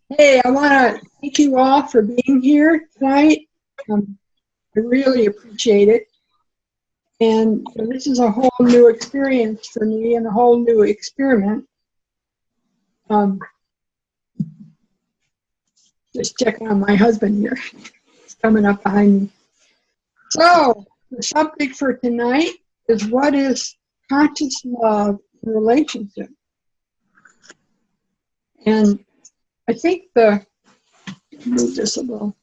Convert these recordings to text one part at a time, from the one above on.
Hey, I want to thank you all for being here tonight. I really appreciate it. And this is a whole new experience for me and a whole new experiment. Um, just checking on my husband here. He's coming up behind me. So, the subject for tonight is what is conscious love in relationship? And I think move this a little.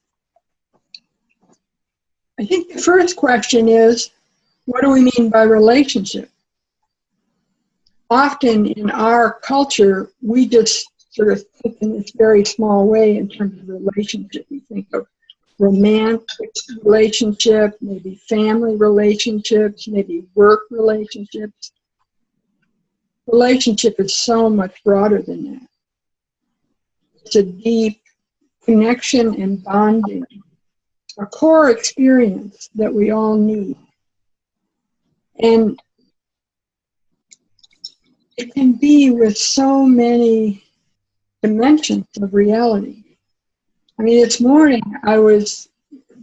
I think the first question is, what do we mean by relationship? Often in our culture, we just sort of think in this very small way in terms of relationship. We think of romantic relationship, maybe family relationships, maybe work relationships. Relationship is so much broader than that. It's a deep connection and bonding, a core experience that we all need. And it can be with so many dimensions of reality. I mean, this morning I was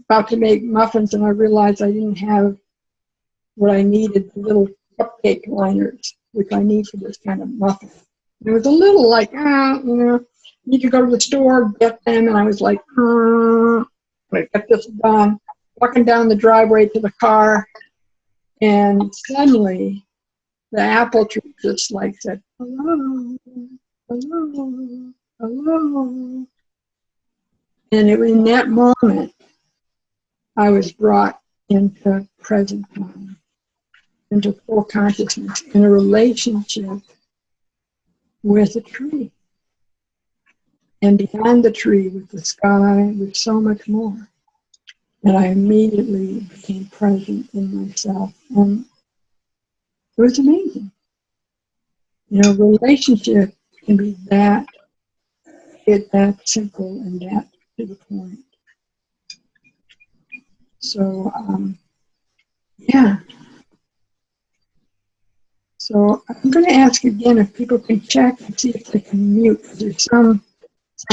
about to make muffins and I realized I didn't have what I needed, the little cupcake liners, which I need for this kind of muffin. It was a little like, need to go to the store, get them, and I was like, I get this done, walking down the driveway to the car, and suddenly the apple tree just like said, hello, hello, hello. And in that moment, I was brought into present time, into full consciousness, in a relationship with a tree. And beyond the tree, with the sky, with so much more. And I immediately became present in myself. And it was amazing. You know, relationship can be that simple and that to the point. So, yeah. So I'm going to ask again if people can check and see if they can mute. There's some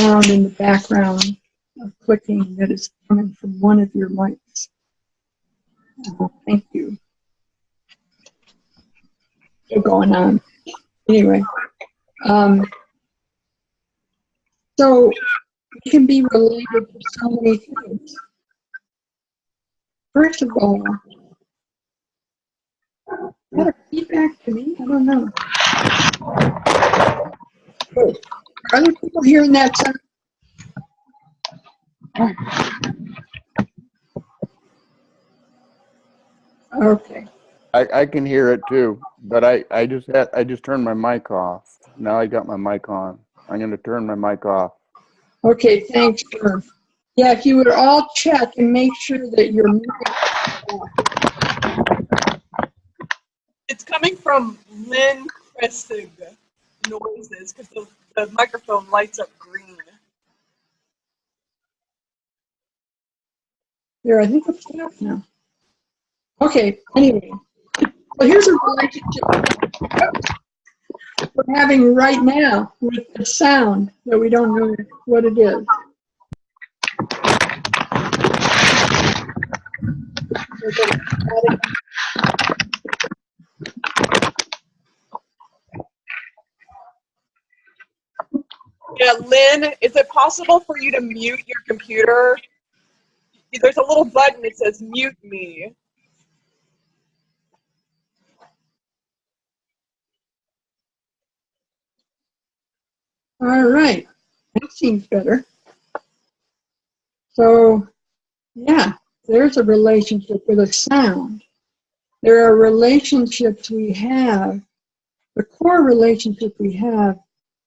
sound in the background of clicking that is coming from one of your mics. Thank you. Still going on. Anyway, so it can be related to so many things. First of all, is that a feedback to me? I don't know. Wait, are other people hearing that sound? Okay. I can hear it too, but I just turned my mic off. Now I got my mic on. I'm going to turn my mic off. Okay, thanks, Vern. Yeah, if you would all check and make sure that your mic is off. It's coming from Lynn Crestig noises because the microphone lights up green. There, I think it's off now. Okay, anyway. Well, here's a relationship we're having right now with the sound that we don't know what it is. Yeah, Lynn, is it possible for you to mute your computer? There's a little button that says mute me. All right, that seems better. So, yeah, there's a relationship with a sound. There are relationships we have. The core relationship we have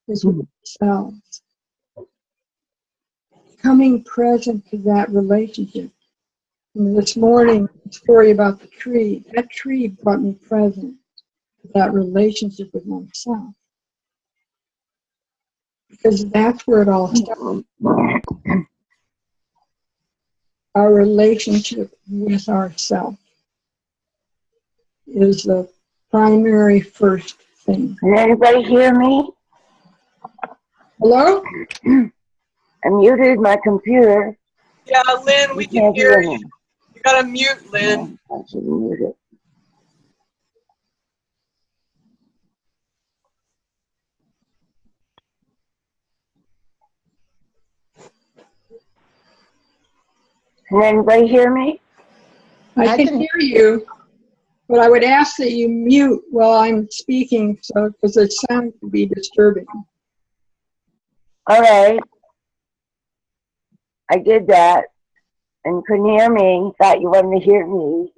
is with ourselves. Becoming present to that relationship. And this morning, the story about the tree, that tree brought me present to that relationship with myself. Because that's where it all starts. Our relationship with ourselves is the primary first thing. Can anybody hear me? Hello? I muted my computer. Yeah, Lynn, we You can can't hear hear you. me. You gotta mute, Lynn. I should mute it. Can anybody hear me? I can hear you, but I would ask that you mute while I'm speaking, so because the sound can be disturbing. All right. I did that and couldn't hear me. Thought you wanted to hear me.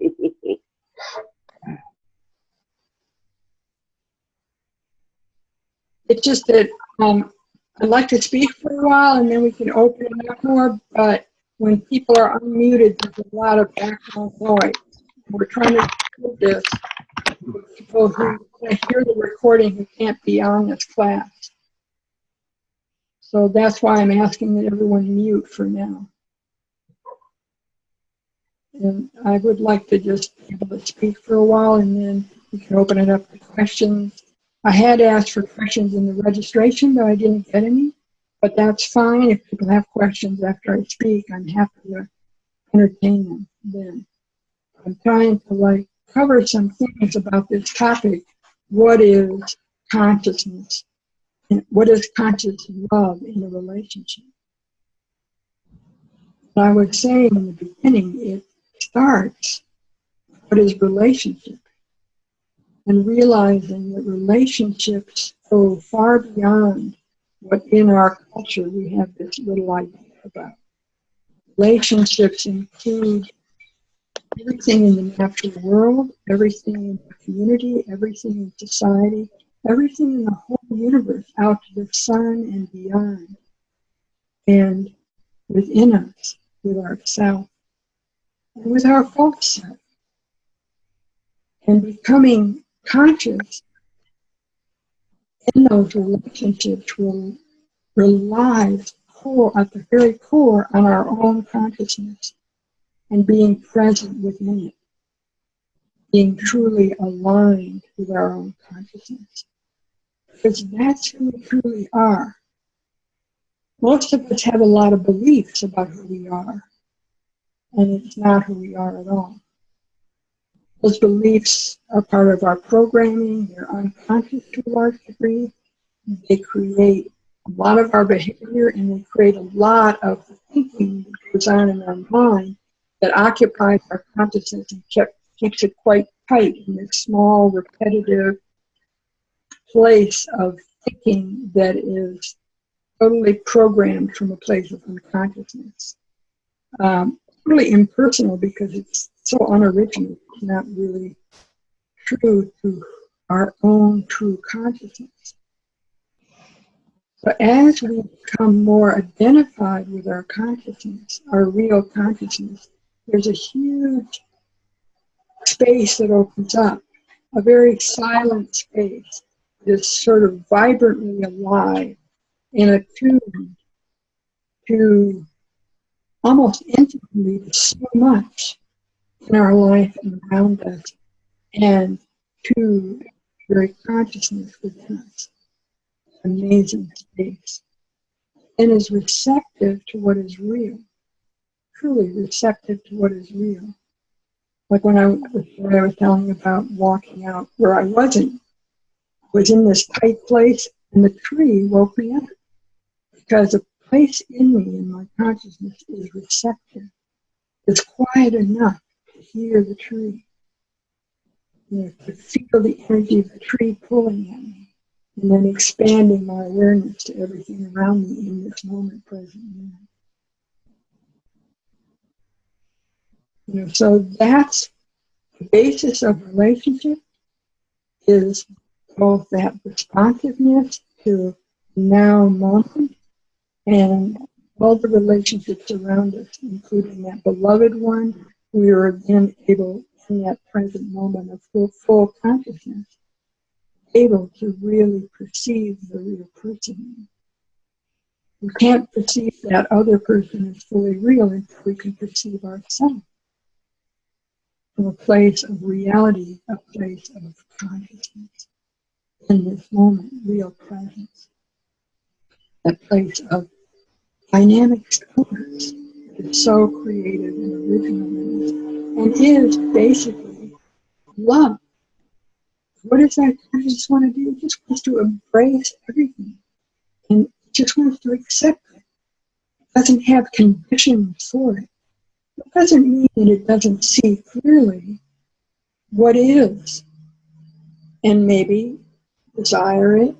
It's just that I'd like to speak for a while and then we can open it up more, but when people are unmuted, there's a lot of background noise. We're trying to do this for people who want to hear the recording who can't be on this class. So that's why I'm asking that everyone mute for now. And I would like to just be able to speak for a while and then we can open it up to questions. I had asked for questions in the registration, but I didn't get any. But that's fine. If people have questions after I speak, I'm happy to entertain them then. I'm trying to cover some things about this topic. What is consciousness? And what is conscious love in a relationship? But I was saying in the beginning, it starts what is relationship, and realizing that relationships go far beyond what in our culture we have this little idea about. Relationships include everything in the natural world, everything in the community, everything in society, everything in the whole universe, out to the sun and beyond, and within us, with ourselves, and with our false self. And becoming conscious in those relationships will rely at the very core on our own consciousness and being present within it, being truly aligned with our own consciousness. Because that's who we truly are. Most of us have a lot of beliefs about who we are, and it's not who we are at all. Those beliefs are part of our programming, they're unconscious to a large degree. They create a lot of our behavior, and they create a lot of thinking that goes on in our mind that occupies our consciousness and keeps it quite tight in this small, repetitive place of thinking that is totally programmed from a place of unconsciousness. Really impersonal because it's so unoriginal. It's not really true to our own true consciousness. But as we become more identified with our consciousness, our real consciousness, there's a huge space that opens up, a very silent space that is sort of vibrantly alive and attuned to almost intimately to so much in our life and around us, and to very consciousness within us. Amazing space. And is receptive to what is real. Truly receptive to what is real. Like when I was telling you about walking out where I wasn't. I was in this tight place and the tree woke me up. Because a place in me, in my consciousness, is receptive. It's quiet enough to hear the tree. To feel the energy of the tree pulling at me. And then expanding my awareness to everything around me in this moment, present moment. So that's the basis of relationship, is both that responsiveness to now moment and all the relationships around us, including that beloved one. We are then able, in that present moment of full consciousness, able to really perceive the real person. We can't perceive that other person is fully real until we can perceive ourselves from a place of reality, a place of consciousness. In this moment, real presence. A place of dynamic stillness. It's so creative and original and is basically love. What does that conscious want to do? It just wants to embrace everything and just wants to accept it. It doesn't have conditions for it. It doesn't mean that it doesn't see clearly what is and maybe desire it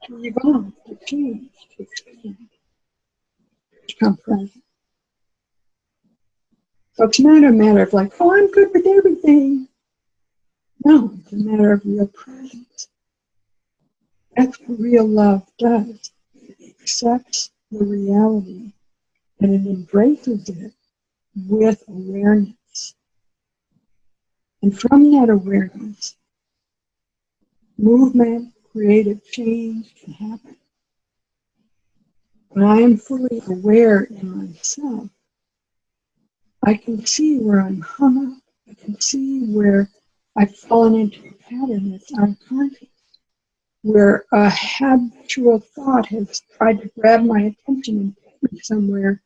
to evolve, to change, to expand, to become present. So it's not a matter of like, oh, I'm good with everything. No, it's a matter of real presence. That's what real love does. It accepts the reality and it embraces it with awareness. And from that awareness, movement, creative change can happen. When I am fully aware in myself, I can see where I'm hung up. I can see where I've fallen into a pattern that's unconscious, where a habitual thought has tried to grab my attention and take me somewhere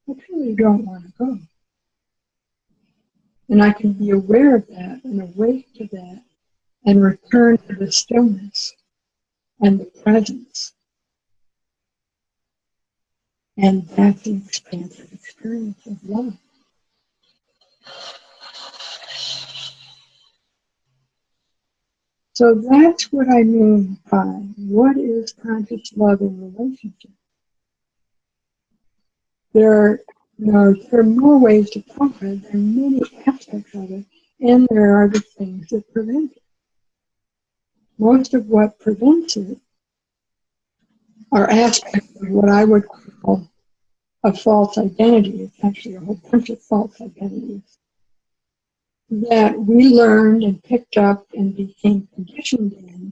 I really don't want to go. And I can be aware of that and awake to that and return to the stillness and the presence. And that's the expansive experience of love. So that's what I mean by what is conscious love in relationship. There are more ways to talk about it. There are many aspects of it, and there are the things that prevent it. Most of what prevents it are aspects of what I would call a false identity. It's actually a whole bunch of false identities that we learned and picked up and became conditioned in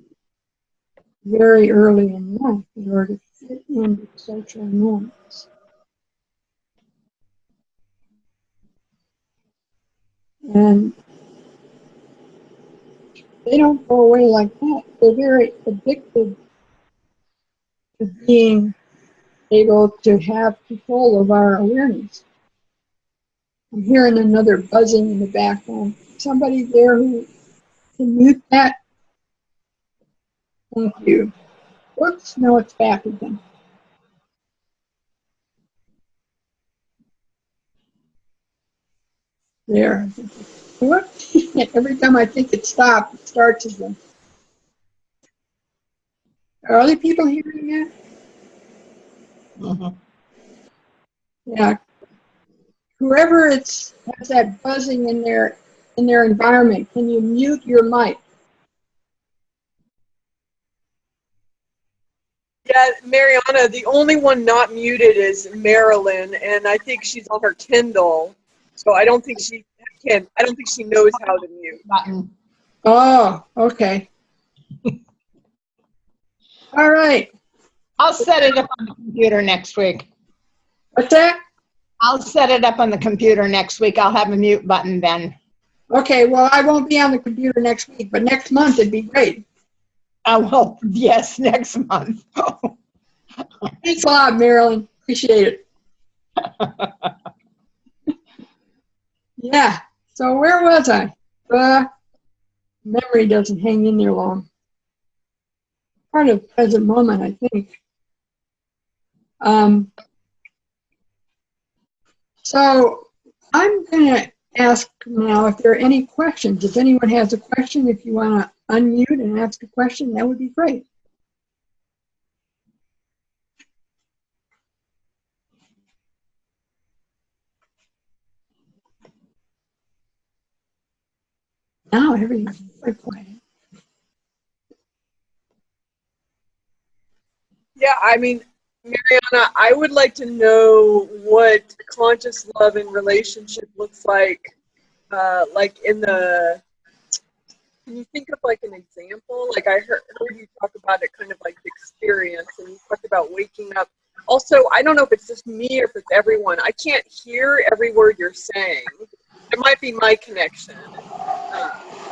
very early in life in order to fit into social norms. And they don't go away like that. They're very addicted to being able to have control of our awareness. I'm hearing another buzzing in the background. Somebody there who can mute that? Thank you. Whoops, no, it's back again. There. Whoops. Every time I think it stopped, it starts again. Are other people hearing that? Mm-hmm. Yeah. Whoever has that buzzing in their environment, can you mute your mic? Yeah, Mariana, the only one not muted is Marilyn, and I think she's on her Kindle, so I don't think she can. I don't think she knows how to mute. Mutton. Oh, okay. All right. I'll set it up on the computer next week. What's that? I'll set it up on the computer next week. I'll have a mute button then. Okay, well, I won't be on the computer next week, but next month it'd be great. Well, yes, next month. Thanks a lot, Marilyn. Appreciate it. Yeah, so where was I? Memory doesn't hang in there long. Part of present moment, I think. So I'm going to ask now if there are any questions. If anyone has a question, if you want to unmute and ask a question, that would be great. Now everyone's very quiet. Yeah, I mean, Mariana, I would like to know what conscious love in relationship looks like in the. Can you think of like an example? Like I heard you talk about it kind of like the experience, and you talked about waking up. Also, I don't know if it's just me or if it's everyone. I can't hear every word you're saying. It might be my connection.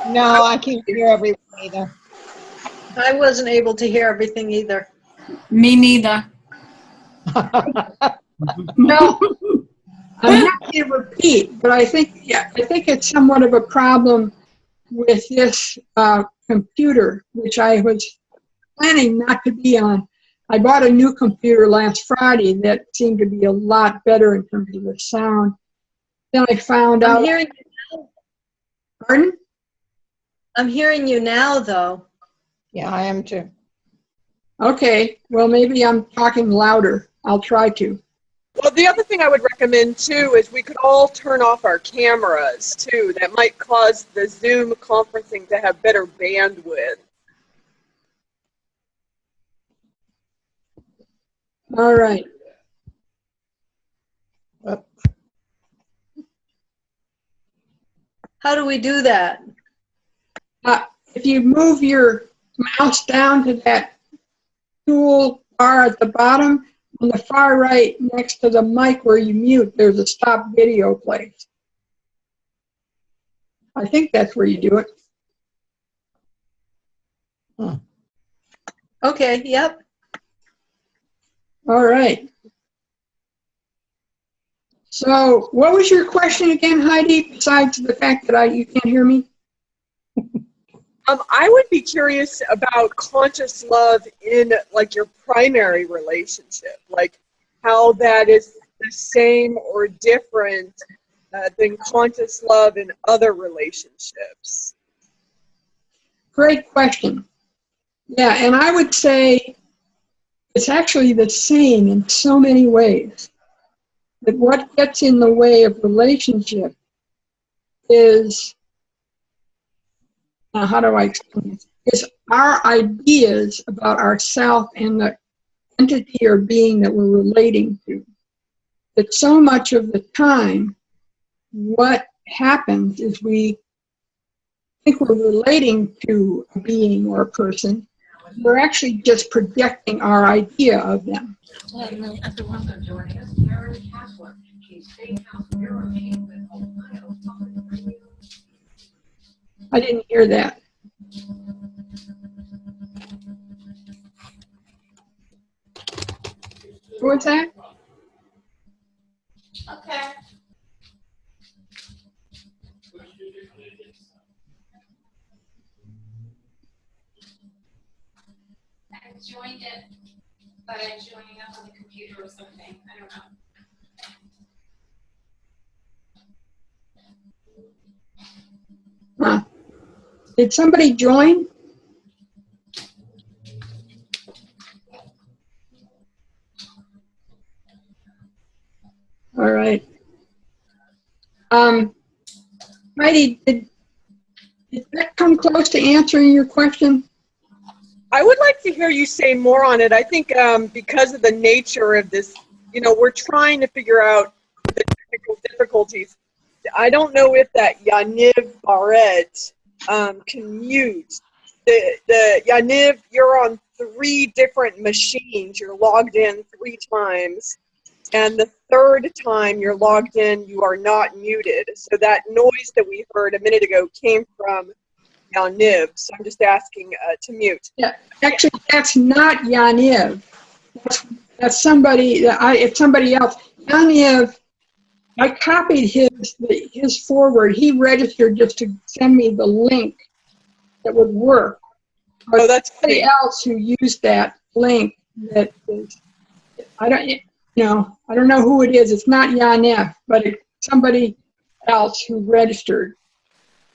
No, I can't hear everyone either. I wasn't able to hear everything either. Me neither. No, I'm happy to repeat, but I think, yeah, I think it's somewhat of a problem with this computer, which I was planning not to be on. I bought a new computer last Friday that seemed to be a lot better in terms of the sound. Then I found I'm out. hearing you now. Pardon? I'm hearing you now, though. Yeah, I am too. Okay, well, maybe I'm talking louder. I'll try to. Well, the other thing I would recommend too is we could all turn off our cameras too. That might cause the Zoom conferencing to have better bandwidth. All right. How do we do that? If you move your mouse down to that tool bar at the bottom, on the far right next to the mic where you mute, there's a stop video place. I think that's where you do it. Okay, yep. All right. So what was your question again, Heidi, besides the fact that you can't hear me? I would be curious about conscious love in like your primary relationship, like how that is the same or different than conscious love in other relationships. Great question. Yeah, and I would say it's actually the same in so many ways. That what gets in the way of relationship is, how do I explain this? Is our ideas about ourself and the entity or being that we're relating to. That so much of the time, what happens is we think we're relating to a being or a person. We're actually just projecting our idea of them. I didn't hear that. What was that? Okay. I joined it, but I'm joining up on the computer or something. I don't know. Huh. Did somebody join? All right. Heidi, did that come close to answering your question? I would like to hear you say more on it. I think because of the nature of this, you know, we're trying to figure out the technical difficulties. I don't know if that Yaniv Barrett can mute. The Yaniv, you're on 3 different machines. You're logged in 3 times. And the 3rd time you're logged in, you are not muted. So that noise that we heard a minute ago came from Yaniv. So I'm just asking to mute. Yeah, actually, that's not Yaniv. That's somebody. It's somebody else. Yaniv, I copied his forward. He registered just to send me the link that would work. But Oh, that's somebody great. else who used that link that is, I don't know who it is. It's not Yaniv, but it's somebody else who registered.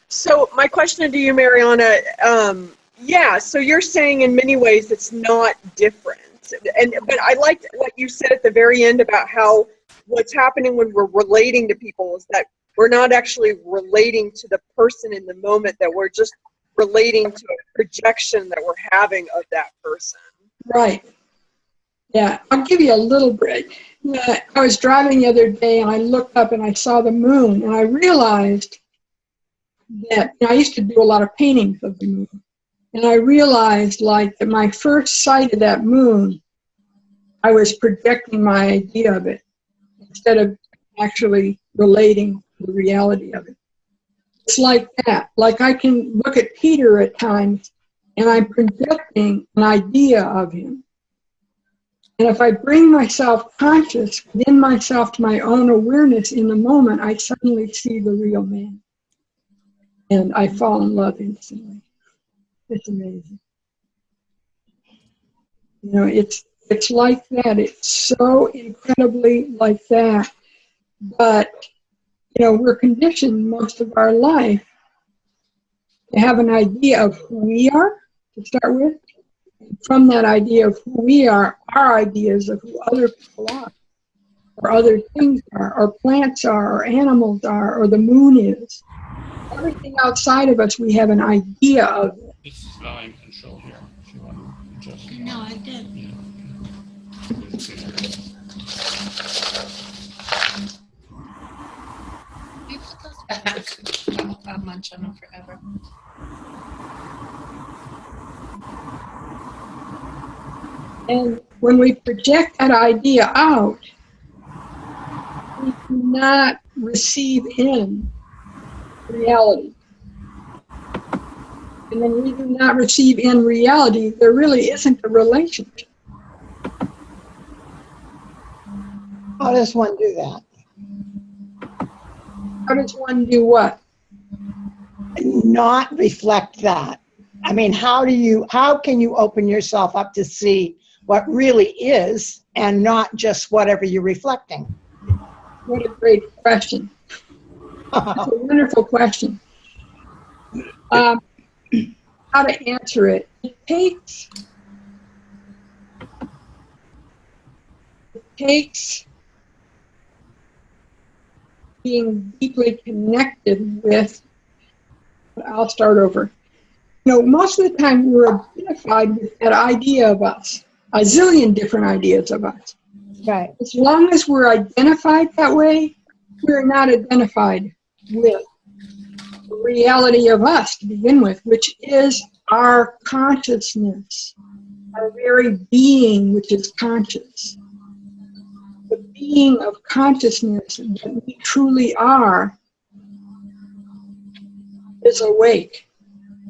So my question to you, Mariana, yeah, so you're saying in many ways it's not different. But I liked what you said at the very end about how what's happening when we're relating to people is that we're not actually relating to the person in the moment, that we're just relating to a projection that we're having of that person. Right. Yeah, I'll give you a little break. I was driving the other day and I looked up and I saw the moon and I realized that I used to do a lot of paintings of the moon. And I realized like that my first sight of that moon, I was projecting my idea of it instead of actually relating to the reality of it. It's like that. Like I can look at Peter at times and I'm projecting an idea of him. And if I bring myself conscious within myself to my own awareness in the moment, I suddenly see the real man. And I fall in love instantly. It's amazing. You know, it's like that. It's so incredibly like that. But, you know, we're conditioned most of our life to have an idea of who we are, to start with. And from that idea of who we are, our ideas of who other people are, or other things are, or plants are, or animals are, or the moon is. Everything outside of us, we have an idea of it. This is volume control here. If you want to adjust. No, I did. Yeah. We put those back. I'll munch on them forever. And when we project that idea out, we do not receive in reality. And when we do not receive in reality, there really isn't a relationship. How does one do that? How does one do what? Not reflect that. I mean, how can you open yourself up to see what really is and not just whatever you're reflecting? What a great question. That's a wonderful question. How to answer it? It takes being deeply connected with, I'll start over. You know, most of the time we're identified with that idea of us, a zillion different ideas of us. Right. As long as we're identified that way, we're not identified with the reality of us to begin with, which is our consciousness, our very being, which is conscious. The being of consciousness that we truly are is awake.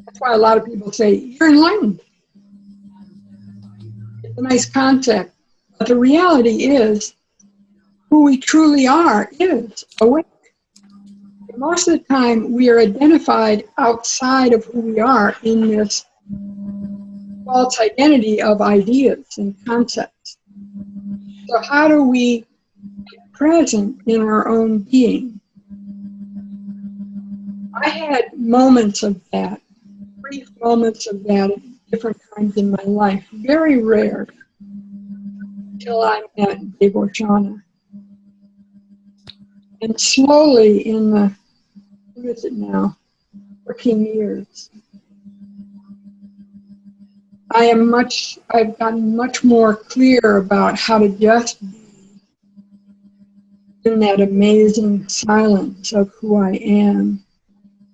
That's why a lot of people say, you're enlightened. It's a nice concept. But the reality is, who we truly are is awake. And most of the time, we are identified outside of who we are in this false identity of ideas and concepts. So how do we get present in our own being? I had moments of that, brief moments of that at different times in my life, very rare, until I met Dave Oshana. And slowly in the, what is it now, 14 years, I've gotten much more clear about how to just be in that amazing silence of who I am,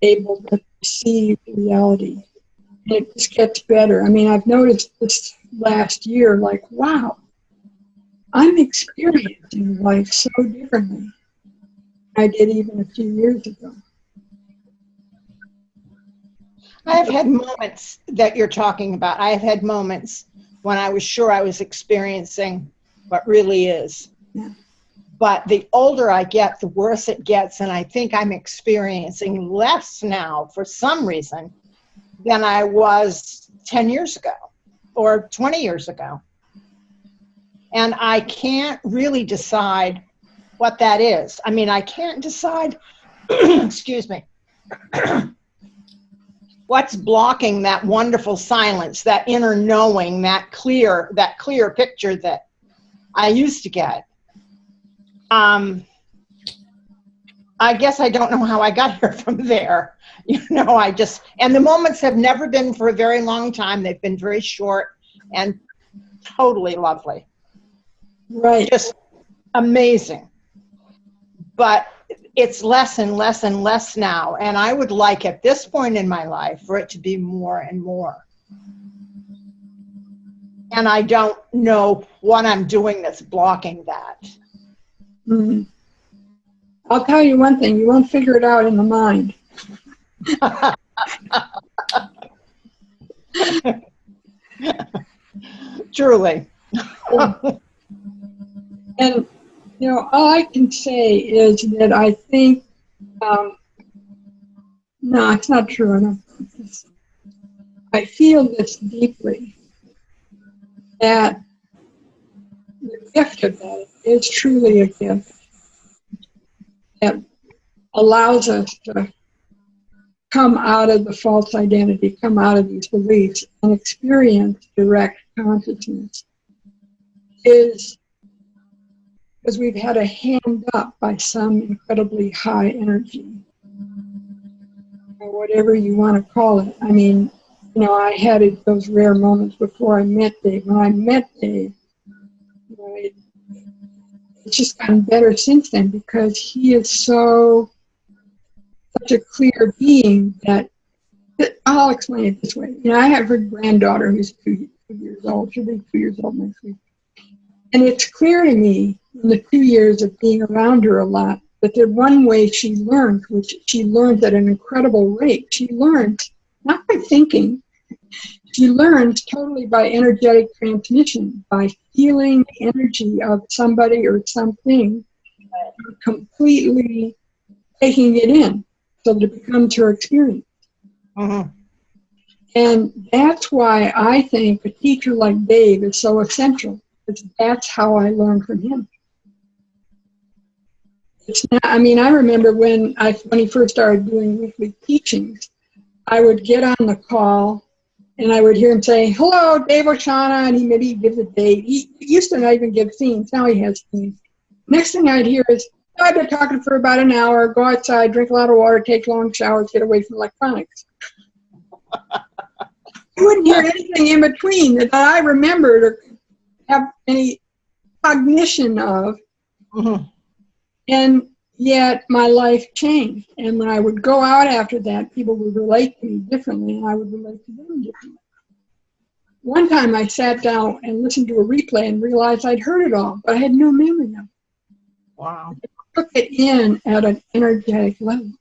able to perceive reality. And it just gets better. I mean, I've noticed this last year, like, wow, I'm experiencing life so differently than I did even a few years ago. I have had moments that you're talking about. I have had moments when I was sure I was experiencing what really is. Yeah. But the older I get, the worse it gets. And I think I'm experiencing less now for some reason than I was 10 years ago or 20 years ago. And I can't really decide what that is. I mean, I can't decide, excuse me, what's blocking that wonderful silence, that inner knowing, that clear picture that I used to get. I guess I don't know how I got here from there. You know, and the moments have never been for a very long time. They've been very short and totally lovely. Right. Just amazing. But it's less and less and less now. And I would like at this point in my life for it to be more and more. And I don't know what I'm doing that's blocking that. Mm-hmm. I'll tell you one thing, you won't figure it out in the mind. Truly. And, you know, all I can say is that I think, no, it's not true. I feel this deeply, that the gift of that is truly a gift that allows us to come out of the false identity, come out of these beliefs, and experience direct consciousness. Is because we've had a hand up by some incredibly high energy, or whatever you want to call it. I mean, you know, I had those rare moments before I met Dave. When I met Dave, you know, it's just gotten better since then, because he is such a clear being that I'll explain it this way. You know, I have a granddaughter who's 2 years old. She'll be 2 years old next week. And it's clear to me in the 2 years of being around her a lot that the one way she learns, which she learns at an incredible rate, she learns not by thinking, she learns totally by energetic transmission, by feeling the energy of somebody or something, completely taking it in so that it becomes her experience. Mm-hmm. And that's why I think a teacher like Dave is so essential, because that's how I learned from him. It's not, I mean, I remember when he first started doing weekly teachings, I would get on the call and I would hear him say, "Hello, Dave Oshana," and he gives a date. He used to not even give themes. Now he has themes. Next thing I'd hear is, "I've been talking for about an hour. Go outside, drink a lot of water, take long showers, get away from electronics." You wouldn't hear anything in between that I remembered or have any cognition of. Mm-hmm. And yet my life changed. And when I would go out after that, people would relate to me differently, and I would relate to them differently. One time I sat down and listened to a replay and realized I'd heard it all, but I had no memory of it. Wow. I took it in at an energetic level.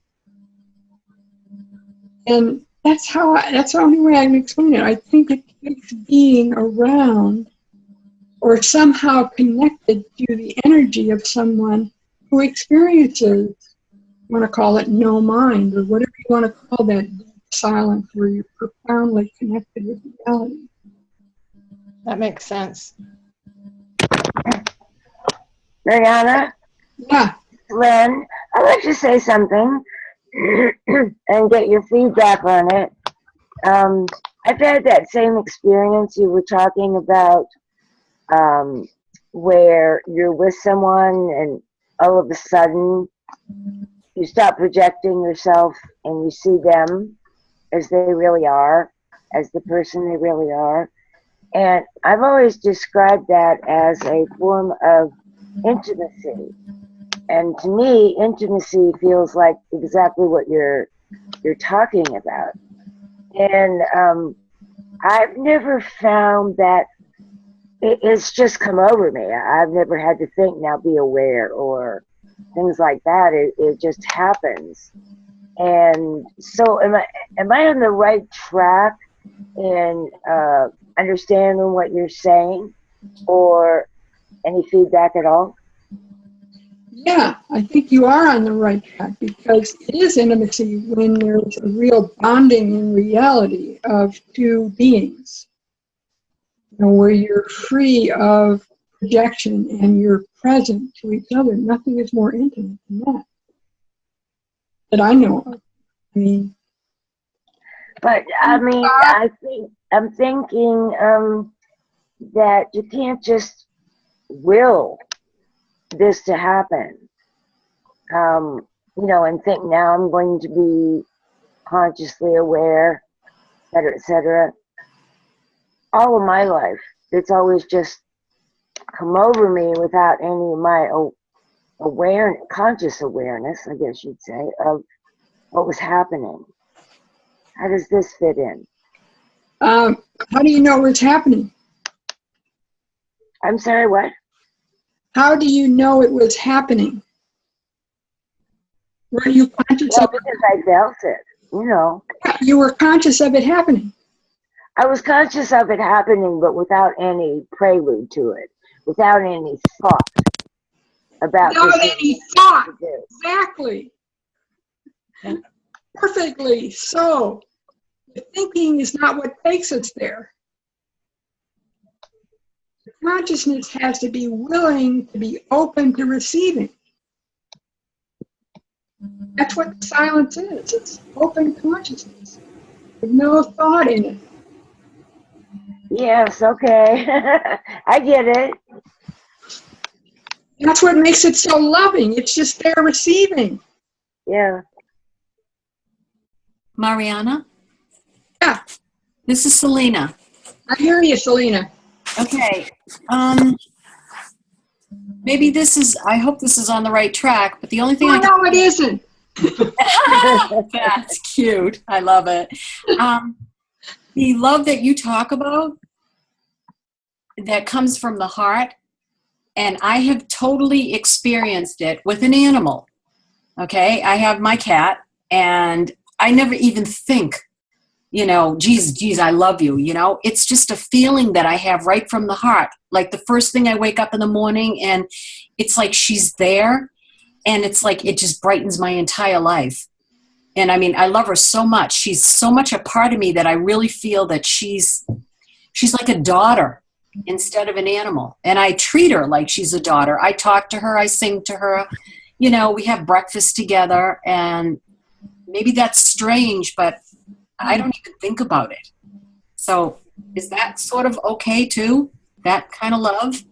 And that's the only way I can explain it. I think it takes being around or somehow connected to the energy of someone who experiences, you want to call it no mind, or whatever you want to call that deep silence where you're profoundly connected with reality. That makes sense. Mariana, Yeah. Lynn, I'd like to say something and get your feedback on it. I've had that same experience you were talking about, where you're with someone and all of a sudden you stop projecting yourself and you see them as they really are, as the person they really are. And I've always described that as a form of intimacy. And to me, intimacy feels like exactly what you're talking about. And I've never found that it's just come over me. I've never had to think, now be aware, or things like that. It just happens. And so am I on the right track in understanding what you're saying, or any feedback at all? Yeah, I think you are on the right track, because it is intimacy when there's a real bonding in reality of two beings. You know, where you're free of projection and you're present to each other. Nothing is more intimate than that I know of. I mean, but I mean, I'm thinking that you can't just will this to happen, you know, and think, now I'm going to be consciously aware, et cetera. All of my life, it's always just come over me without any of my conscious awareness, I guess you'd say, of what was happening. How does this fit in? how do you know what's happening? I'm sorry, what? How do you know it was happening? Were you conscious of it? Because I felt it, you know. You were conscious of it happening. I was conscious of it happening, but without any prelude to it, without any thought. about without this any thought. to do. Exactly. Perfectly so. The thinking is not what takes us there. The consciousness has to be willing to be open to receiving. That's what silence is. It's open consciousness with no thought in it. Yes, okay. I get it. That's what makes it so loving. It's just there receiving. Yeah. Mariana? Yeah. This is Selena. I hear you, Selena. Okay. Maybe this is, I hope this is on the right track, but the only thing Oh, no, it isn't. That's cute. I love it. The love that you talk about, that comes from the heart, and I have totally experienced it with an animal. Okay? I have my cat, and I never even think, you know, geez, I love you, you know? It's just a feeling that I have right from the heart. Like the first thing I wake up in the morning, and it's like she's there, and it's like it just brightens my entire life. And I mean, I love her so much. She's so much a part of me that I really feel that she's like a daughter instead of an animal. And I treat her like she's a daughter. I talk to her, I sing to her, you know, we have breakfast together, and maybe that's strange, but I don't even think about it. So is that sort of okay too? That kind of love?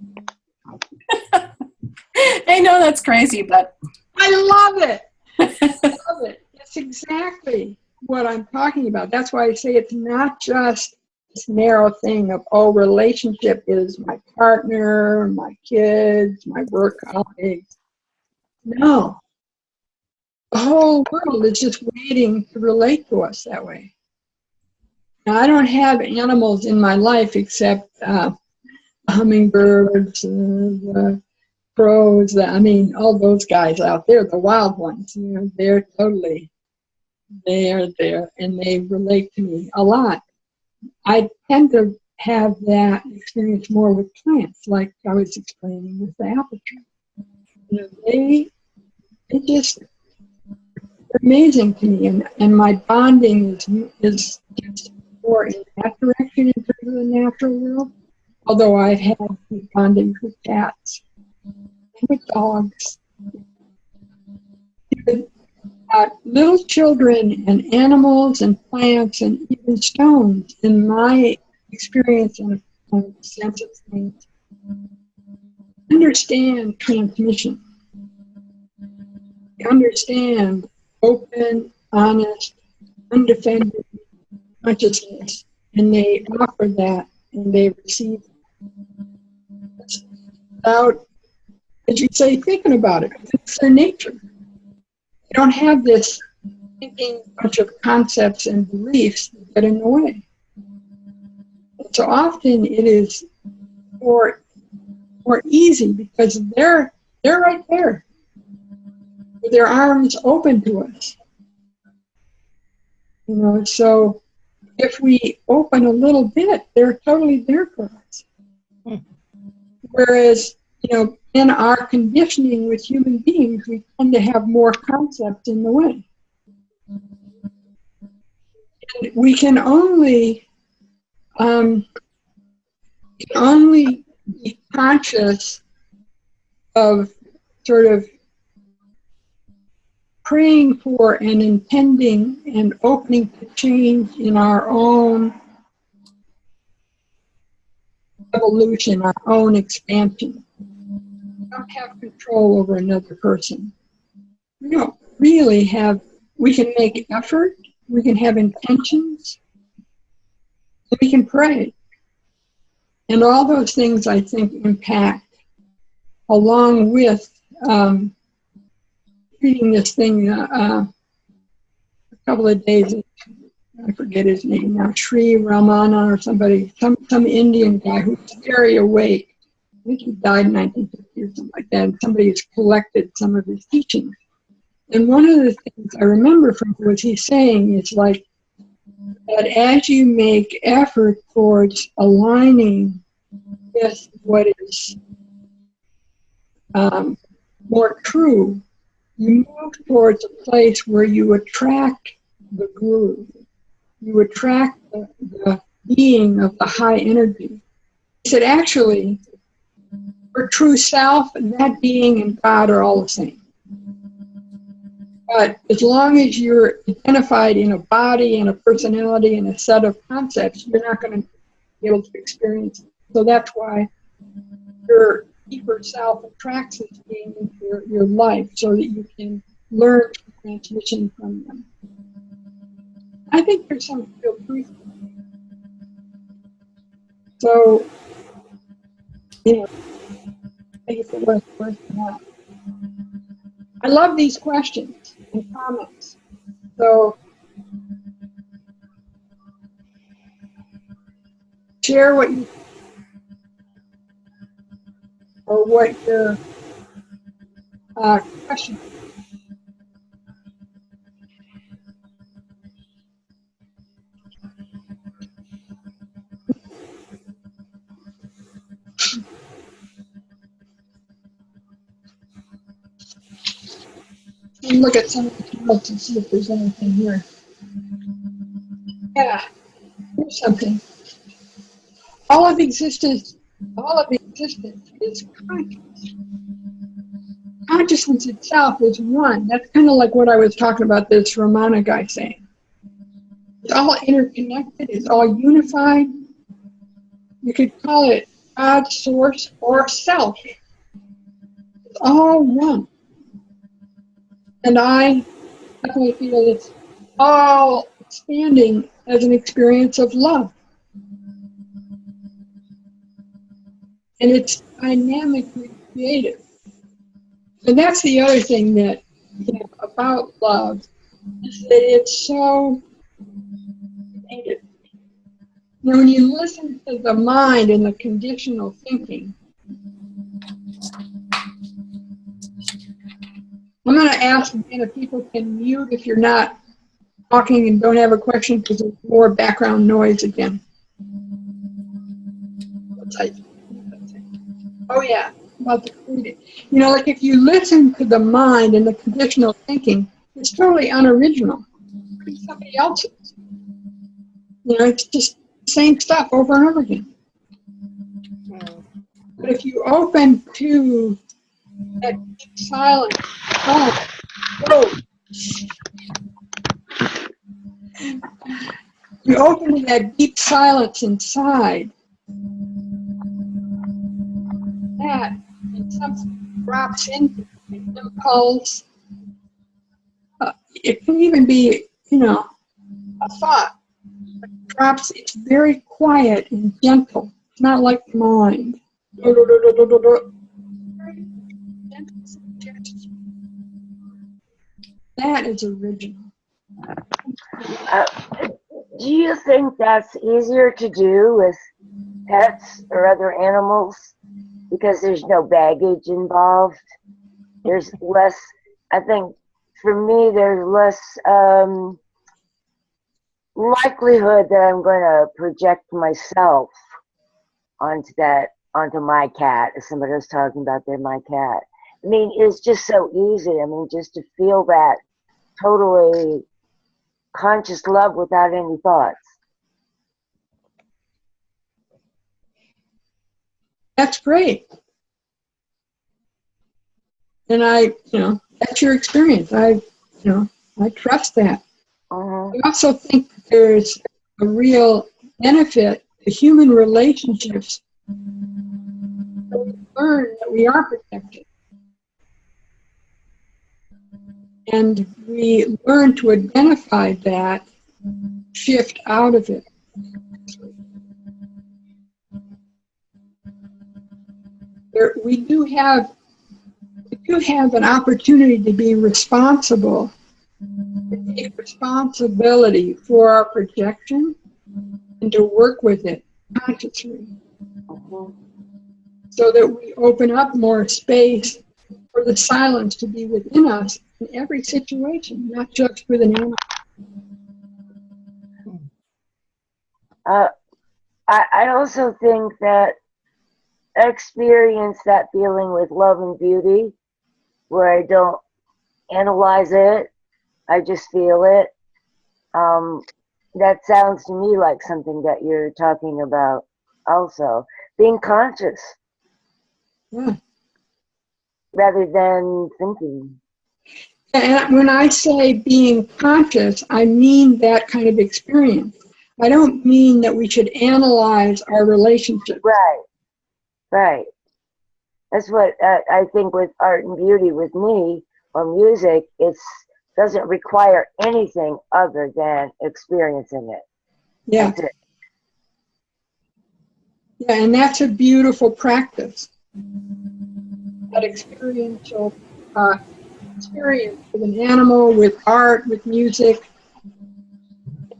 I know that's crazy, but I love it. I love it. That's exactly what I'm talking about. That's why I say it's not just this narrow thing of, oh, relationship is my partner, my kids, my work colleagues. No. The whole world is just waiting to relate to us that way. Now, I don't have animals in my life except hummingbirds, the crows, I mean, all those guys out there, the wild ones, you know, they are there, and they relate to me a lot. I tend to have that experience more with plants, like I was explaining with the apple tree. You know, they just are amazing to me, and my bonding is just more in that direction in terms of the natural world, although I've had bonding with cats, with dogs. Little children and animals and plants and even stones, in my experience and sense of things, understand transmission. They understand open, honest, undefended consciousness, and they offer that, and they receive it without, as you say, thinking about it. It's their nature. They don't have this thinking bunch of concepts and beliefs that get in the way. And so often it is more easy because they're right there with their arms open to us. You know, so if we open a little bit, they're totally there for us. Whereas, you know, in our conditioning with human beings, we tend to have more concepts in the way. And we can only be conscious of sort of praying for and intending and opening to change in our own evolution, our own expansion. We don't have control over another person. We don't really have, we can make effort, we can have intentions, and we can pray. And all those things, I think, impact, along with reading this thing a couple of days, I forget his name now, Sri Ramana or somebody, some Indian guy who's very awake. I think he died in 1950 or something like that, and somebody has collected some of his teachings. And one of the things I remember from what he's saying is like that as you make effort towards aligning with what is more true, you move towards a place where you attract the groove. You attract the being of the high energy. He said, actually, your true self and that being and God are all the same. But as long as you're identified in a body and a personality and a set of concepts, you're not going to be able to experience it. So that's why your deeper self attracts this being into your life so that you can learn transmission from them. I think there's some real truth. So, you know, take it for what it's worth or not. I love these questions and comments. So, share what you or what your question. Look at some of the notes and see if there's anything here. Yeah, here's something. All of existence is conscious. Consciousness itself is one. That's kind of like what I was talking about this Ramana guy saying. It's all interconnected, it's all unified. You could call it God, source, or self. It's all one. And I definitely feel it's all expanding as an experience of love. And it's dynamically creative. And that's the other thing that, you know, about love, is that it's so creative. You know, when you listen to the mind and the conditional thinking, I'm going to ask again if people can mute if you're not talking and don't have a question because there's more background noise again. Oh yeah, about the creative. You know, like if you listen to the mind and the conditional thinking, it's totally unoriginal. It's somebody else's. You know, it's just the same stuff over and over again. But if you open to that deep silence, you open to that deep silence inside, that and something drops into an impulse. It can even be, you know, a thought. It drops. It's very quiet and gentle. It's not like the mind. That is original. Do you think that's easier to do with pets or other animals because there's no baggage involved? There's less, I think for me, there's less likelihood that I'm going to project myself onto my cat. If somebody was talking about they're my cat. I mean, it's just so easy. I mean, just to feel that totally conscious love without any thoughts. That's great. And I, you know, that's your experience. I trust that. I also think there's a real benefit to human relationships. We learn that we are protected. And we learn to identify that, shift out of it. We do have an opportunity to be responsible, to take responsibility for our projection and to work with it consciously so that we open up more space for the silence to be within us in every situation, not just with an animal. I also think that experience that feeling with love and beauty where I don't analyze it. I just feel it. That sounds to me like something that you're talking about also. Being conscious rather than thinking. And when I say being conscious, I mean that kind of experience. I don't mean that we should analyze our relationship. Right, right. That's what I think with art and beauty with me, or music, it doesn't require anything other than experiencing it. Yeah. That's it. Yeah, and that's a beautiful practice. That experiential experience with an animal, with art, with music,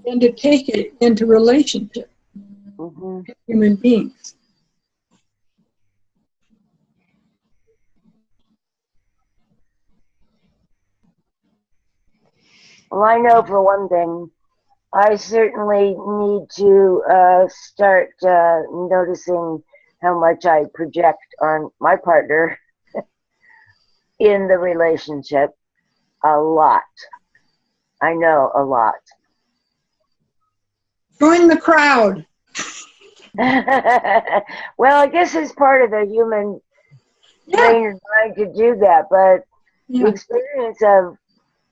and to take it into relationship with human beings. Well, I know for one thing, I certainly need to start noticing how much I project on my partner in the relationship. A lot. I know a lot. Join the crowd. Well, I guess it's part of the human brain and mind to do that, but the experience of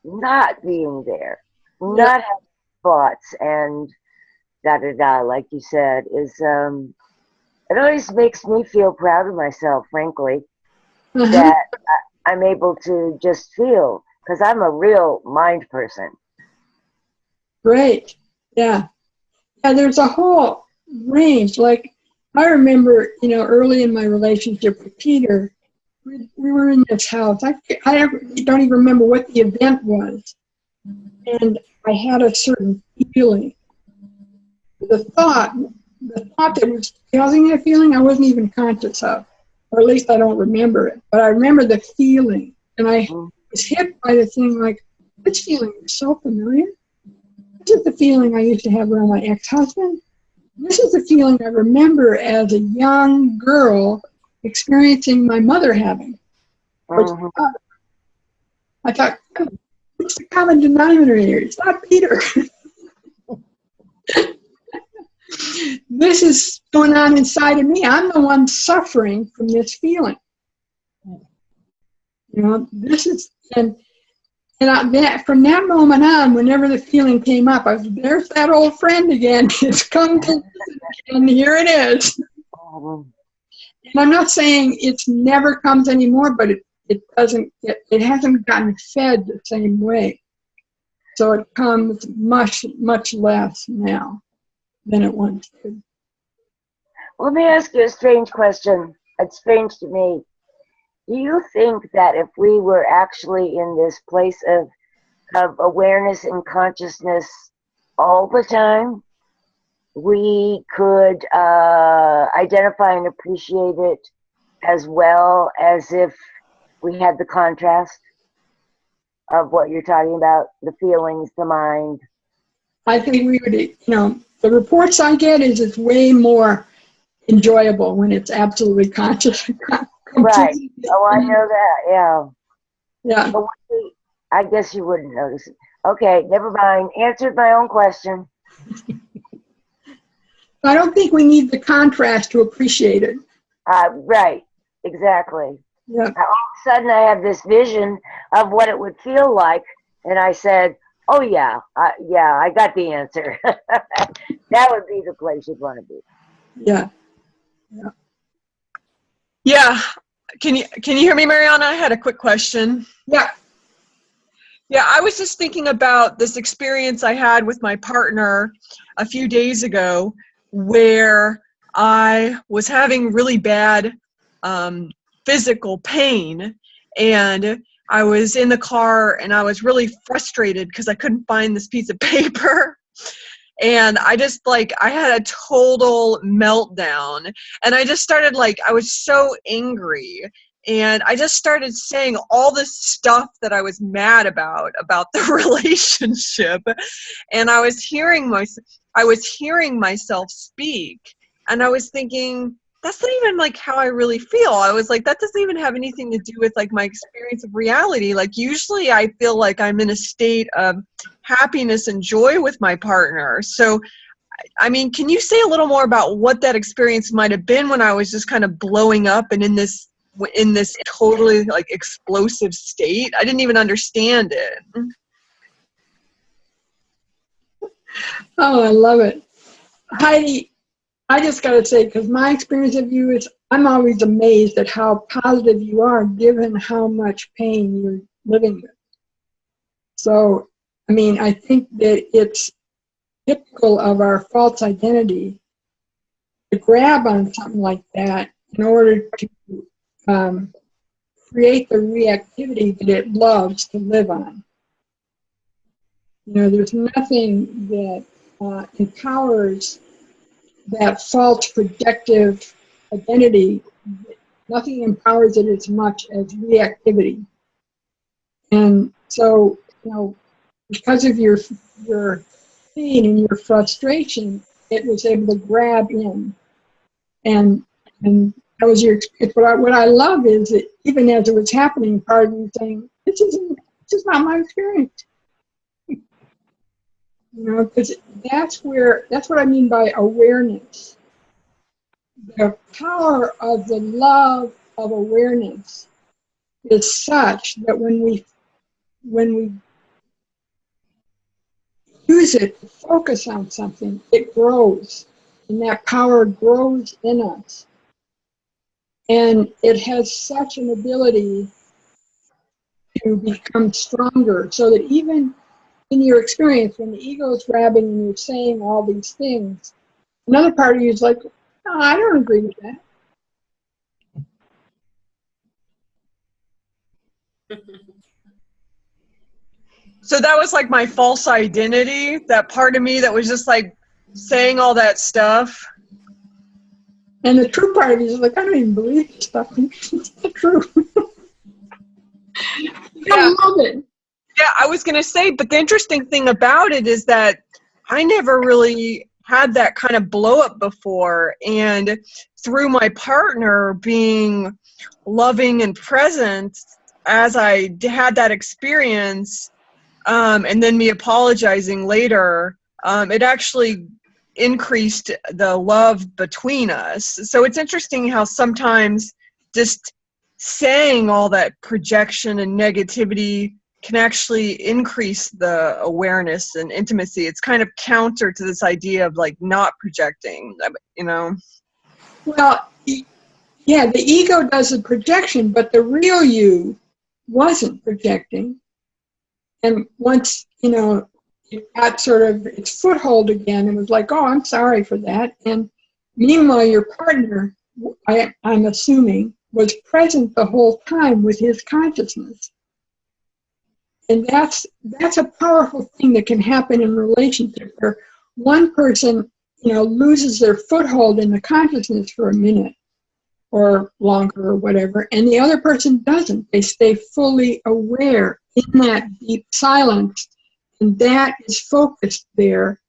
not being there, not having thoughts and da-da-da, like you said, is it always makes me feel proud of myself, frankly, that I'm able to just feel, because I'm a real mind person. Great. Yeah. Yeah, there's a whole range. Like, I remember, early in my relationship with Peter, we were in this house. I don't even remember what the event was. And I had a certain feeling. The thought that was causing that feeling, I wasn't even conscious of. Or at least I don't remember it. But I remember the feeling. And I was hit by the thing like, this feeling is so familiar. This is the feeling I used to have around my ex-husband. This is the feeling I remember as a young girl experiencing my mother having. Which I thought, what's the common denominator here? It's not Peter. This is going on inside of me. I'm the one suffering from this feeling. This is, and from that moment on, whenever the feeling came up, I was, there's that old friend again. It's come to, and here it is. And I'm not saying it's never comes anymore, but it hasn't gotten fed the same way. So it comes much, much less now than it once did. Let me ask you a strange question. It's strange to me. Do you think that if we were actually in this place of awareness and consciousness all the time, we could identify and appreciate it as well as if we had the contrast of what you're talking about, the feelings, the mind? I think we would, the reports I get is it's way more enjoyable when it's absolutely conscious. Right. Oh, I know that. Yeah. Yeah. But I guess you wouldn't notice it. Okay, never mind. Answered my own question. I don't think we need the contrast to appreciate it. Right. Exactly. Yeah. All of a sudden, I have this vision of what it would feel like, and I said, "Oh yeah, I got the answer." That would be the place you'd want to be. Yeah. Yeah. Yeah. Can you hear me, Mariana? I had a quick question. Yeah. Yeah, I was just thinking about this experience I had with my partner a few days ago where I was having really bad physical pain, and I was in the car and I was really frustrated because I couldn't find this piece of paper. And I had a total meltdown, and I just started I was so angry, and I just started saying all this stuff that I was mad about the relationship, and I was hearing myself speak, and I was thinking, that's not even like how I really feel. I was like, that doesn't even have anything to do with like my experience of reality. Like usually I feel like I'm in a state of happiness and joy with my partner. So, I mean, can you say a little more about what that experience might have been when I was just kind of blowing up and in this totally like explosive state? I didn't even understand it. Oh, I love it. Heidi, I just got to say, because my experience of you is I'm always amazed at how positive you are given how much pain you're living with. So, I mean, I think that it's typical of our false identity to grab on something like that in order to create the reactivity that it loves to live on. You know, there's nothing that empowers that false projective identity. Nothing empowers it as much as reactivity. And so, you know, because of your pain and your frustration, it was able to grab in. And that was your experience. What I love is that even as it was happening, part of you saying, this is not my experience. You know, because that's what I mean by awareness. The power of the love of awareness is such that when we use it to focus on something, it grows, and that power grows in us. And it has such an ability to become stronger, so that even in your experience, when the ego is grabbing and you're saying all these things, another part of you is like, no, I don't agree with that. So that was like my false identity, that part of me that was just like saying all that stuff. And the true part of you is like, I don't even believe this stuff. It's not true. Yeah. I love it. Yeah, I was going to say, but the interesting thing about it is that I never really had that kind of blow up before. And through my partner being loving and present as I had that experience, and then me apologizing later, it actually increased the love between us. So it's interesting how sometimes just saying all that projection and negativity can actually increase the awareness and intimacy. It's kind of counter to this idea of like not projecting, you know? Well, yeah, the ego does the projection, but the real you wasn't projecting. And once, you know, it got sort of its foothold again, it was like, oh, I'm sorry for that. And meanwhile, your partner, I'm assuming, was present the whole time with his consciousness. And that's a powerful thing that can happen in relationships where one person, you know, loses their foothold in the consciousness for a minute or longer or whatever, and the other person doesn't. They stay fully aware in that deep silence, and that is focused there,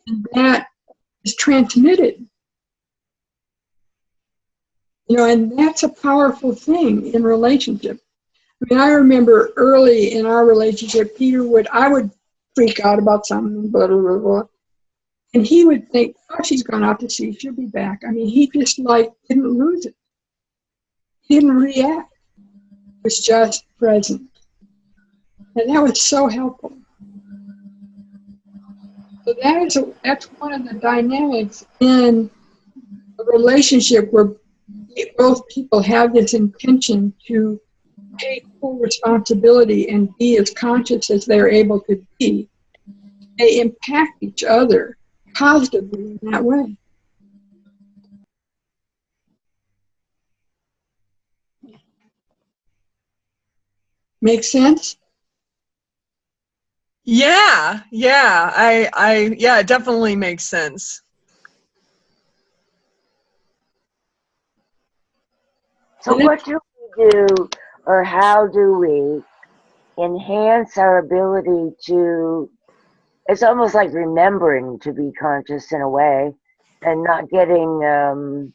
and that is transmitted. You know, and that's a powerful thing in relationship. I mean, I remember early in our relationship, I would freak out about something, blah, blah, blah, blah. And he would think, oh, she's gone out to sea, she'll be back. I mean, he just like didn't lose it. He didn't react. It was just present. And that was so helpful. So that's one of the dynamics in a relationship where both people have this intention to take full responsibility and be as conscious as they're able to be. They impact each other positively in that way. Make sense? Yeah, yeah, it definitely makes sense. So what do we do, or how do we enhance our ability to, it's almost like remembering to be conscious in a way, and not getting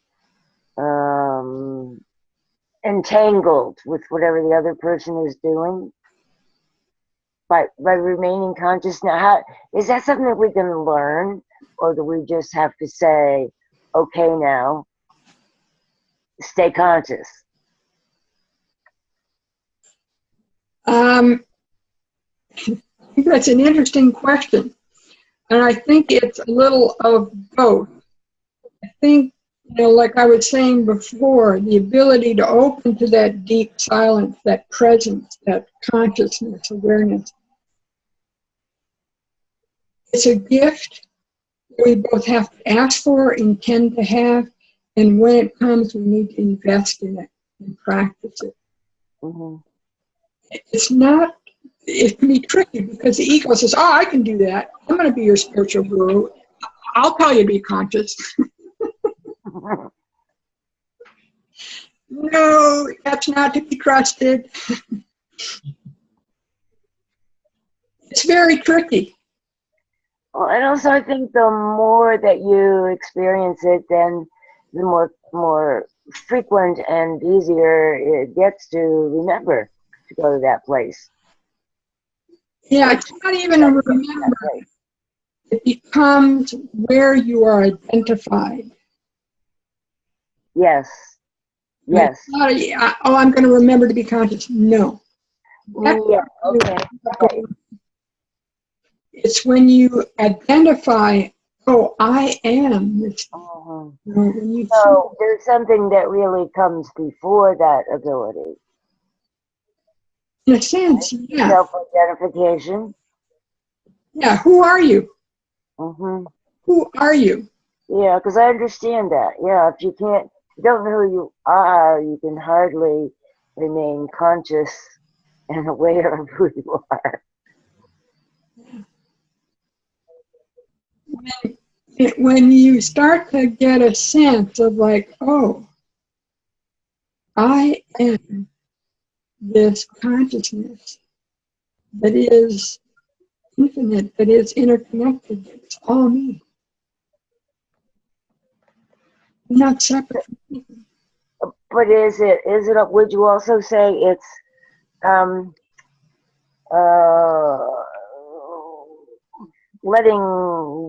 entangled with whatever the other person is doing by remaining conscious. Now, how is that something that we can learn, or do we just have to say, okay, now stay conscious? That's an interesting question. And I think it's a little of both. I think, like I was saying before, the ability to open to that deep silence, that presence, that consciousness, awareness, it's a gift we both have to ask for, intend to have, and when it comes, we need to invest in it and practice it. Mm-hmm. It's not, it can be tricky because the ego says, oh, I can do that. I'm going to be your spiritual guru. I'll tell you to be conscious. No, that's not to be trusted. It's very tricky. Well, and also I think the more that you experience it, then the more frequent and easier it gets to remember to go to that place. Yeah, it's not even a remember. It becomes where you are identified. Yes. Yes. It's not I'm going to remember to be conscious. No. Yeah. Okay. Right. It's when you identify, oh, I am this. So there's something that really comes before that ability. In a sense, yeah. Self-identification. Yeah, who are you? Mm-hmm. Who are you? Yeah, because I understand that. Yeah, if you don't know who you are, you can hardly remain conscious and aware of who you are. When you start to get a sense of like, oh, I am this consciousness that is infinite, that is interconnected, it's all me. I'm not separate from anything. But would you also say it's letting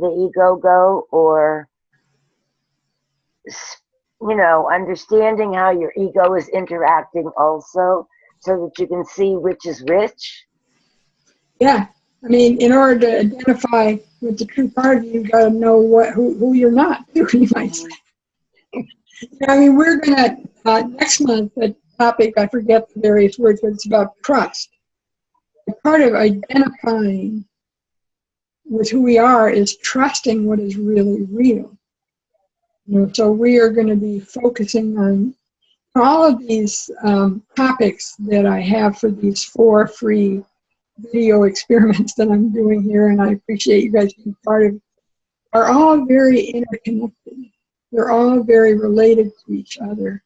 the ego go, or understanding how your ego is interacting also, so that you can see which is which? Yeah, I mean, in order to identify with the true part of you, you've got to know who you're not, you might say. I mean, we're going to, next month, the topic, I forget the various words, but it's about trust. The part of identifying with who we are is trusting what is really real. So we are going to be focusing on all of these topics that I have for these 4 free video experiments that I'm doing here, and I appreciate you guys being part of it, are all very interconnected. They're all very related to each other.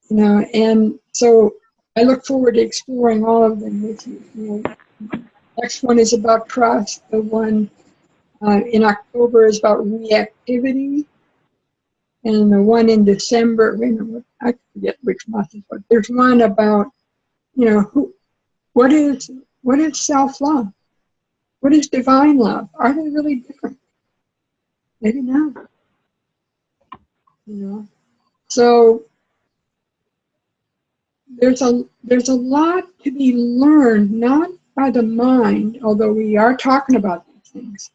And so I look forward to exploring all of them with you. Next one is about trust. The one in October is about reactivity. And the one in December, I forget which month is what. There's one about, what is self-love? What is divine love? Are they really different? Maybe not. So there's a lot to be learned, not by the mind, although we are talking about these things,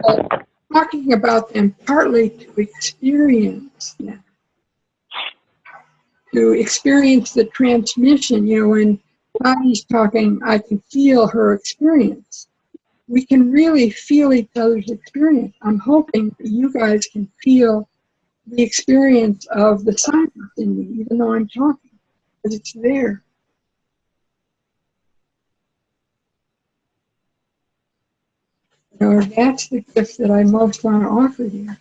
but talking about them partly to experience them, to experience the transmission. When Patty's talking, I can feel her experience. We can really feel each other's experience. I'm hoping that you guys can feel the experience of the silence in me, even though I'm talking, because it's there. That's the gift that I most want to offer here.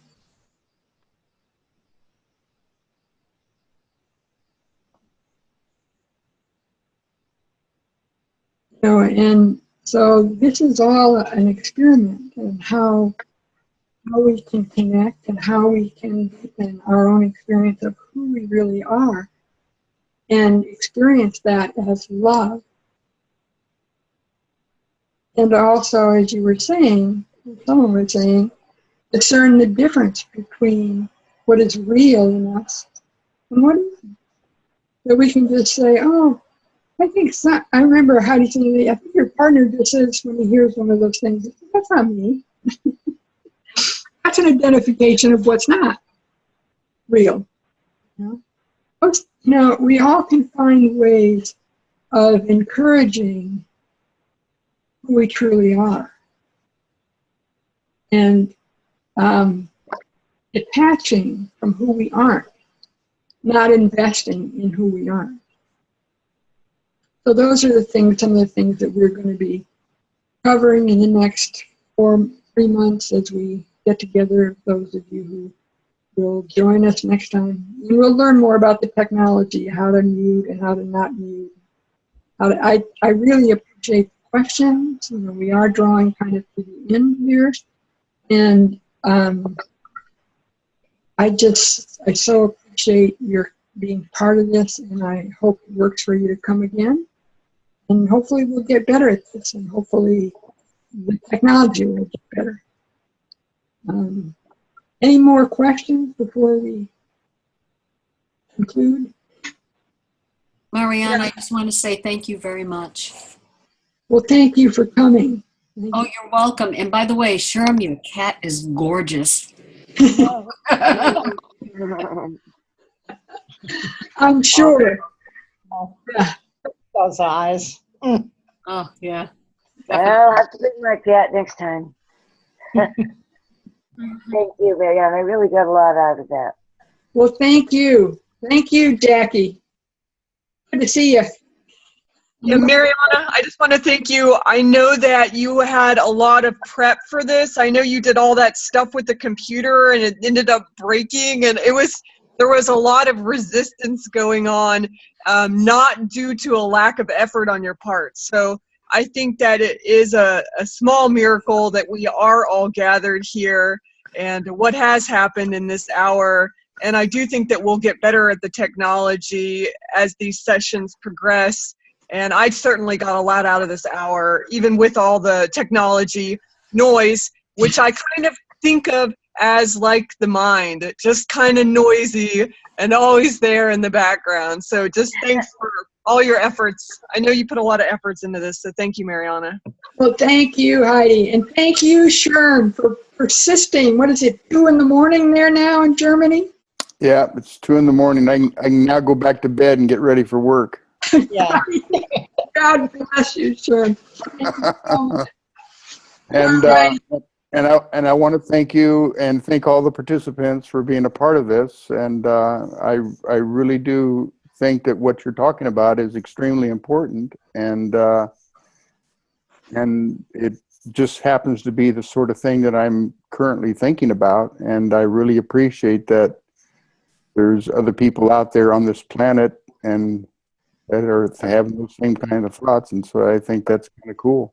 And so this is all an experiment in how how we can connect and how we can deepen our own experience of who we really are and experience that as love. And also, as you were saying, someone was saying, discern the difference between what is real in us and what isn't. That we can just say, oh, I think so. I remember Heidi saying, I think your partner just says when he hears one of those things, that's not me. That's an identification of what's not real. Now, we all can find ways of encouraging who we truly are and detaching from who we aren't, not investing in who we aren't. So those are some of the things that we're going to be covering in the next 3 months as we get together, those of you who will join us next time. And we'll learn more about the technology, how to mute and how to not mute. I really appreciate the questions. We are drawing kind of to the end here. And I so appreciate your being part of this, and I hope it works for you to come again. And hopefully we'll get better at this, and hopefully the technology will get better. Any more questions before we conclude? Mariana, I just want to say thank you very much. Well, thank you for coming. Oh, you're welcome. And by the way, Sherm, your cat is gorgeous. I'm sure. Yeah. Those eyes. Mm. Oh, yeah. I'll have to bring my cat next time. Thank you, Marianne. I really got a lot out of that. Well, thank you. Thank you, Jackie. Good to see you. Yeah, Mariana, I just want to thank you. I know that you had a lot of prep for this. I know you did all that stuff with the computer and it ended up breaking, and there was a lot of resistance going on, not due to a lack of effort on your part. So I think that it is a small miracle that we are all gathered here and what has happened in this hour. And I do think that we'll get better at the technology as these sessions progress. And I certainly got a lot out of this hour, even with all the technology noise, which I kind of think of as like the mind, just kind of noisy and always there in the background. So just thanks for all your efforts. I know you put a lot of efforts into this, so thank you, Mariana. Well, thank you, Heidi. And thank you, Sherm, for persisting. What is it, 2 in the morning there now in Germany? Yeah, it's 2 in the morning. I can now go back to bed and get ready for work. Yeah. God bless you, Sherm. And I want to thank you and thank all the participants for being a part of this. And I really do think that what you're talking about is extremely important. And it just happens to be the sort of thing that I'm currently thinking about. And I really appreciate that there's other people out there on this planet and that are having those same kind of thoughts. And so I think that's kind of cool.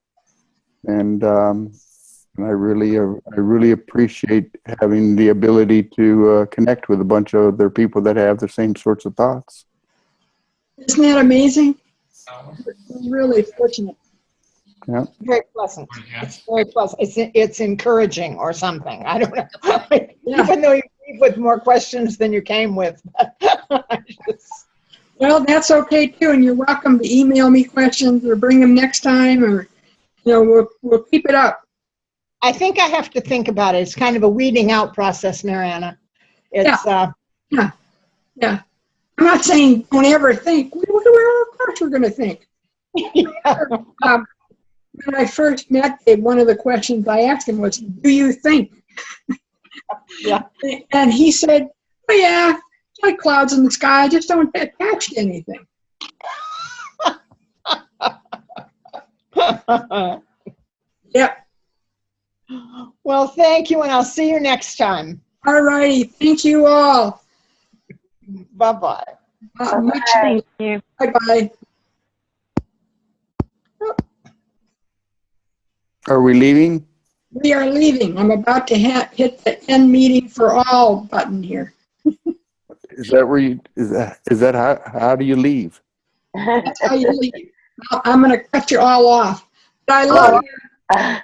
And I really appreciate having the ability to connect with a bunch of other people that have the same sorts of thoughts. Isn't that amazing? We're really fortunate. Yeah. Very pleasant. It's very pleasant. It's encouraging or something. I don't know. Even though you leave with more questions than you came with. Well, that's okay too, and you're welcome to email me questions or bring them next time, or we'll keep it up. I think I have to think about it. It's kind of a weeding out process, Mariana. It's yeah. I'm not saying don't ever think. Of course we're going to think. Yeah. When I first met Dave, one of the questions I asked him was, "Do you think?" Yeah. And he said, "Oh yeah, it's like clouds in the sky. I just don't attach to anything." Yep. Well, thank you, and I'll see you next time. All righty. Thank you all. Bye-bye. Thank you. Bye-bye. Are we leaving? We are leaving. I'm about to hit the end meeting for all button here. Is that where you, is that how do you leave? That's how you leave. I'm going to cut you all off. But I love Oh. you.